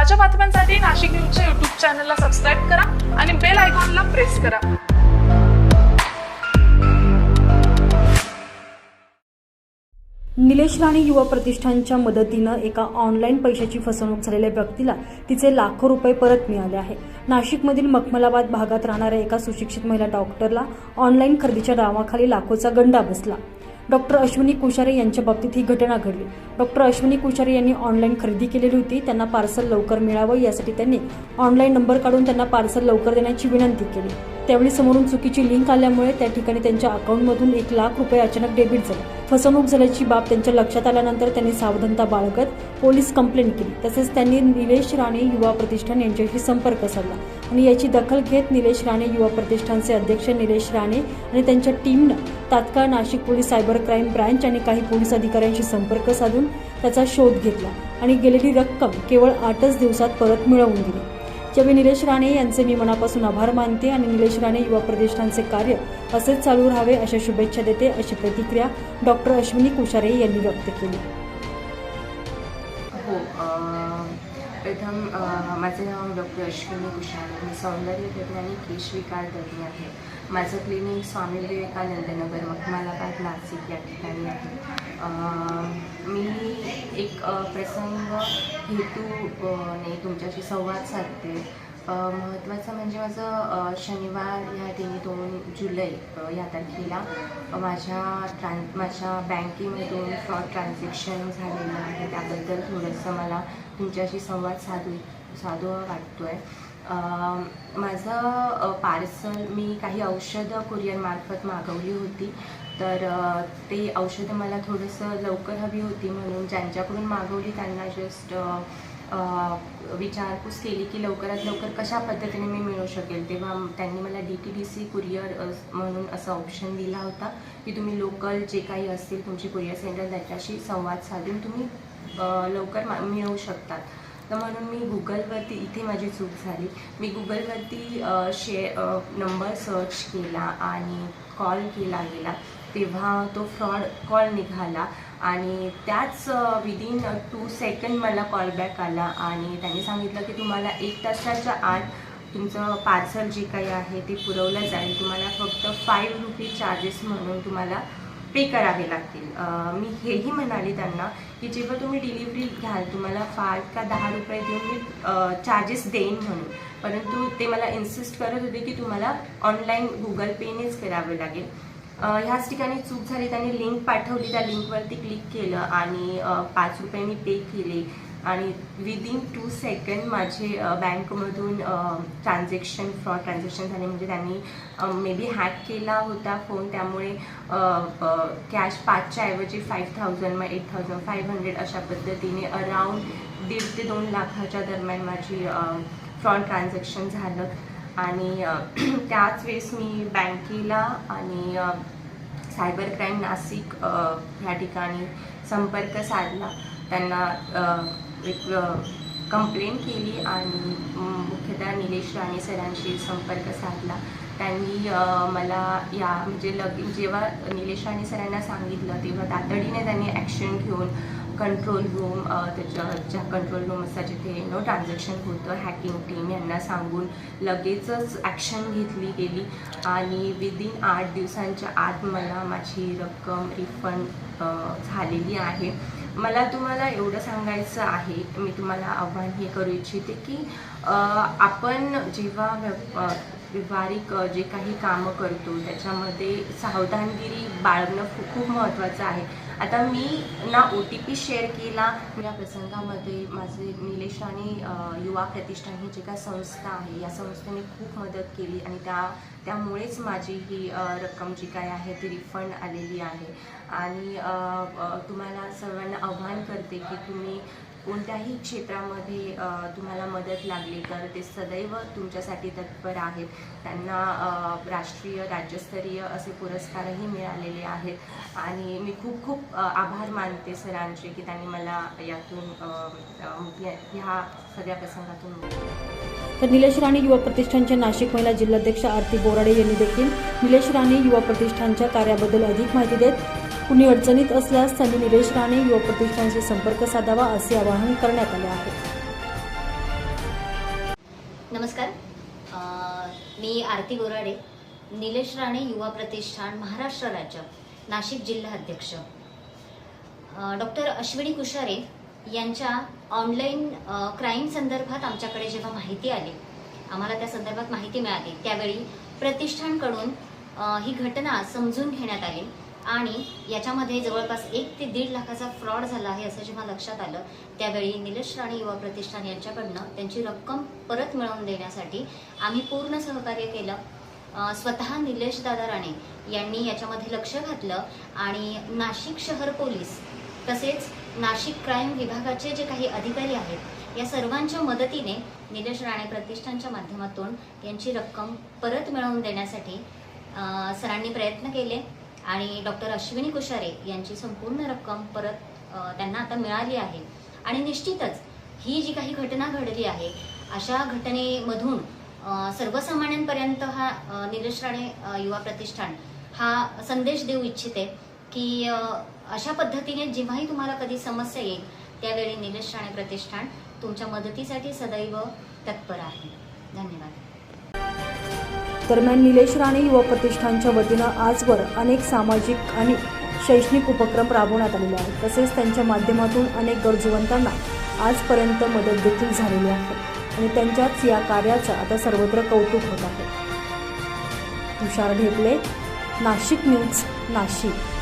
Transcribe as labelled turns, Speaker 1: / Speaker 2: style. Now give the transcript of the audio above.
Speaker 1: ताज्या बातम्यांसाठी नाशिक न्यूजच्या YouTube चॅनलला सबस्क्राईब करा आणि बेल आयकॉनला प्रेस करा।
Speaker 2: निलेश राणे युवा प्रतिष्ठानच्या मदतीने एका ऑनलाईन पैशाची फसवणूक झालेल्या व्यक्तीला तिचे लाखो रुपये परत मिळाले आहे। नाशिकमधील मखमलाबाद भागात राहणाऱ्या एका सुशिक्षित महिला डॉक्टरला ऑनलाईन खरेदीच्या नावाखाली लाखोचा गंडा बसला। डॉक्टर अश्विनी कुशारे यांच्या बाबतीत ही घटना घडली। डॉक्टर अश्विनी कुशारे यांनी ऑनलाईन खरेदी केलेली होती। त्यांना पार्सल लवकर मिळावं यासाठी त्यांनी ऑनलाईन नंबर काढून त्यांना पार्सल लवकर देण्याची विनंती केली। त्यावेळी समोरून चुकीची लिंक आल्यामुळे त्या ठिकाणी त्यांच्या अकाउंटमधून 1 लाख रुपये अचानक डेबिट झाले। फसवणूक झाल्याची बाब त्यांच्या लक्षात आल्यानंतर त्यांनी सावधानता बाळगत पोलीस कंप्लेंट केली। तसेच त्यांनी निलेश राणे युवा प्रतिष्ठान यांच्याशी संपर्क साधला आणि याची दखल घेत निलेश राणे युवा प्रतिष्ठानचे अध्यक्ष निलेश राणे आणि त्यांच्या टीमने तात्काळ Nashik police cyber crime branch आणि काही पोलीस अधिकाऱ्यांशी संपर्क साधून त्याचा शोध घेतला आणि गेलेली रक्कम केवळ 8च दिवसात परत मिळवून दिली। यावेळी निलेश राणे यांचे मी मनापासून आभार मानते आणि निलेश राणे युवा प्रतिष्ठानचे कार्य असेच चालू राहावे अशा शुभेच्छा देते, अशी प्रतिक्रिया डॉक्टर अश्विनी कुशारे यांनी व्यक्त केली।
Speaker 3: प्रथम माझे नाव डॉक्टर अश्विनी कुशारे, मी सौंदर्य तज्ञ आणि केश विकार तज्ञ आहे। माझं क्लिनिक स्वामी विवेकानंद नगर मखमलाबाद नाशिक या ठिकाणी आहे। मी एक प्रसंग हेतूने तुमच्याशी संवाद साधते। महत्त्वाचं म्हणजे माझं शनिवार या दिनी 2 जुलै या तारखेला माझ्या बँकेमधून फ्रॉड ट्रान्झॅक्शन झालेलं आहे। त्याबद्दल थोडंसं मला तुमच्याशी संवाद साधू वाटतो आहे। माझं पार्सल मी काही औषधं कुरिअरमार्फत मागवली होती, तर ते औषधं मला थोडंसं लवकर हवी होती, म्हणून ज्यांच्याकडून मागवली त्यांना जस्ट विचारपूस केली की लवकरात लवकर कशा पद्धतीने मी मिळू शकेल। तेव्हा त्यांनी मला DTDC कुरिअर म्हणून असा ऑप्शन दिला होता की तुम्ही लोकल जे काही असतील तुमची कुरिअर सेंटर त्याच्याशी संवाद साधून तुम्ही लवकर मिळवू शकतात। तर म्हणून मी गुगलवरती, इथे माझी चूक झाली, मी गुगलवरती नंबर सर्च केला आणि कॉल केला गेला, तेव्हा तो फ्रॉड कॉल निघाला आणि त्याच विदिन 2 सेकंड मला कॉल बॅक आला आणि त्यांनी सांगितलं की तुम्हाला 1 तासाच्या आत तुमचं पार्सल जे काही आहे ते पुरवलं जाईल, तुम्हाला फक्त 5 रुपीज चार्जेस म्हणून तुम्हाला पे करावे लागतील। मी हेही म्हणाले त्यांना की जेव्हा तुम्ही डिलिव्हरी घ्याल तुम्हाला 5 का 10 रुपये देऊन मी चार्जेस देईन म्हणून, परंतु ते मला इन्सिस्ट करत होते की तुम्हाला ऑनलाईन गुगल पेनेच करावे लागेल। ह्याच ठिकाणी चूक झाली, त्यांनी लिंक पाठवली, त्या लिंकवरती क्लिक केलं आणि 5 रुपये मी पे केले आणि विदिन 2 सेकंड माझे बँकमधून फ्रॉड ट्रान्झॅक्शन झाले। म्हणजे त्यांनी मे बी हॅक केला होता फोन, त्यामुळे कॅश 5च्या ऐवजी 5000 मग 8500 अशा पद्धतीने अराऊंड 1.5 ते 2 लाखाच्या दरम्यान माझी फ्रॉड ट्रान्झॅक्शन झालं। आणि त्याच वेळेस मी बँकेला आणि सायबर क्राईम नाशिक ह्या ठिकाणी संपर्क साधला, त्यांना एक कंप्लेंट केली आणि मुख्यतः निलेश राणे सरांशी संपर्क साधला। त्यांनी मला म्हणजे जेव्हा निलेश राणे सरांना सांगितलं तेव्हा तातडीने त्यांनी ॲक्शन घेऊन कंट्रोल रूम, ज्या कंट्रोल रूम असतात जिथे नो ट्रान्झॅक्शन होतं, हॅकिंग टीम यांना सांगून लगेचच ॲक्शन घेतली गेली आणि विदिन 8 दिवसांच्या आत मला माझी रक्कम रिफंड झालेली आहे। मला तुम्हाला एवढं सांगायचं आहे, मी तुम्हाला आव्हान हे करू इच्छिते की आपण जेव्हा व्यावहारिक जे काही कामं करतो त्याच्यामध्ये सावधानगिरी बाळगणं खूप महत्त्वाचं आहे। आता मी ना OTP शेअर केला, या प्रसंगामध्ये माझे निलेश राणे युवा प्रतिष्ठान ही जी काय संस्था आहे या संस्थेने खूप मदत केली आणि त्यामुळेच माझी ही रक्कम जी काय आहे ती रिफंड आलेली आहे। आणि तुम्हाला सर्वांना आव्हान करते की तुम्ही कोणत्याही क्षेत्रामध्ये तुम्हाला मदत लागली तर ते सदैव तुमच्यासाठी तत्पर आहेत। त्यांना राष्ट्रीय राज्यस्तरीय असे पुरस्कारही मिळालेले आहेत आणि मी खूप आभार मानते सरांचे की त्यांनी मला यातून ह्या सगळ्या प्रसंगातून।
Speaker 2: तर निलेश राणे युवा प्रतिष्ठानच्या नाशिक महिला जिल्हाध्यक्ष आरती बोराडे यांनी देखील निलेश राणे युवा प्रतिष्ठानच्या कार्याबद्दल अधिक माहिती देत कुणी अडचणीत असल्यास त्यांनी निलेश राणे युवा प्रतिष्ठानशी संपर्क साधावा असे आवाहन करण्यात आले आहे।
Speaker 4: नमस्कार. मी आरती गोराडे, निलेश राणे युवा प्रतिष्ठान महाराष्ट्र राज्य नाशिक जिल्हा अध्यक्ष. डॉक्टर अश्विनी कुशारे यांच्या ऑनलाईन क्राईम संदर्भात आमच्याकडे जेव्हा माहिती आली, आम्हाला त्या संदर्भात माहिती मिळाली, त्यावेळी प्रतिष्ठानकडून ही घटना समजून घेण्यात आली आणि याच्यामध्ये जवळपास 1 ते 1.5 लाखाचा फ्रॉड झाला आहे असं जेव्हा लक्षात आलं, त्यावेळी निलेश राणे युवा प्रतिष्ठान यांच्याकडनं त्यांची रक्कम परत मिळवून देण्यासाठी आम्ही पूर्ण सहकार्य केलं. स्वतः निलेश दादा राणे यांनी याच्यामध्ये लक्ष घातलं आणि नाशिक शहर पोलीस तसेच नाशिक क्राईम विभागाचे जे काही अधिकारी आहेत या सर्वांच्या मदतीने निलेश राणे प्रतिष्ठानच्या माध्यमातून यांची रक्कम परत मिळवून देण्यासाठी सरांनी प्रयत्न केले आणि डॉक्टर अश्विनी कुशारे यांची संपूर्ण रक्कम परत त्यांना आता मिळाली आहे. आणि निश्चितच ही जी काही घटना घडली आहे अशा घटनेमधून सर्वसामान्यांपर्यंत हा निलेश राणे युवा प्रतिष्ठान हा संदेश देऊ इच्छिते की अशा पद्धतीने जेव्हाही तुम्हाला कधी समस्या येईल त्यावेळी निलेश राणे प्रतिष्ठान तुमच्या मदतीसाठी सदैव तत्पर आहे. धन्यवाद.
Speaker 2: दरम्यान निलेश राणे युवा प्रतिष्ठानच्या वतीनं आजवर अनेक सामाजिक आणि शैक्षणिक उपक्रम राबवण्यात आलेले आहेत. तसेच त्यांच्या माध्यमातून अनेक गरजूवंतांना आजपर्यंत मदत देखील झालेली आहे आणि त्यांच्याच या कार्याचं आता सर्वत्र कौतुक होत आहे. तुषार ढेपले, नाशिक न्यूज, नाशिक.